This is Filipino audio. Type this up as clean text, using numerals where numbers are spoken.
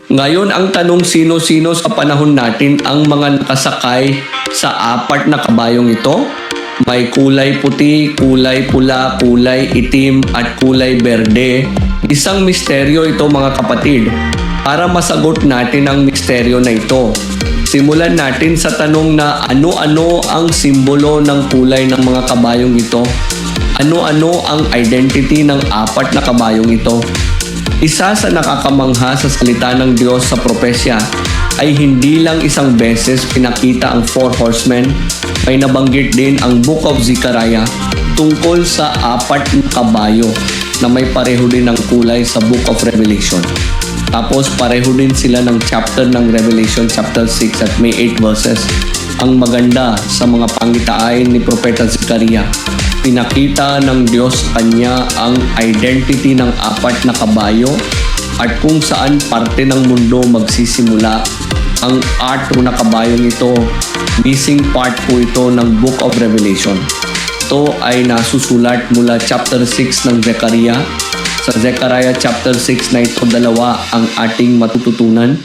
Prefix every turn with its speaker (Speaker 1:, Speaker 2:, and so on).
Speaker 1: Ngayon ang tanong, sino-sino sa panahon natin ang mga nakasakay sa apat na kabayong ito? May kulay puti, kulay pula, kulay itim at kulay berde. Isang misteryo ito mga kapatid. Para masagot natin ang misteryo na ito, simulan natin sa tanong na ano-ano ang simbolo ng kulay ng mga kabayong ito? Ano-ano ang identity ng apat na kabayong ito? Isa sa nakakamangha sa salita ng Diyos sa propesya ay hindi lang isang beses pinakita ang four horsemen, may nabanggit din ang Book of Zechariah tungkol sa apat na kabayo na may pareho din ng kulay sa Book of Revelation. Tapos pareho din sila ng chapter ng Revelation chapter 6 at may 8 verses. Ang maganda sa mga pangitain ni Propeta Zechariah, pinakita ng Diyos kanya ang identity ng apat na kabayo at kung saan parte ng mundo magsisimula. Ang art na kabayong ito, missing part po ito ng Book of Revelation. Ito ay nasusulat mula chapter 6 ng Zechariah. Sa Zechariah chapter 6 na ito, dalawa ang ating matututunan.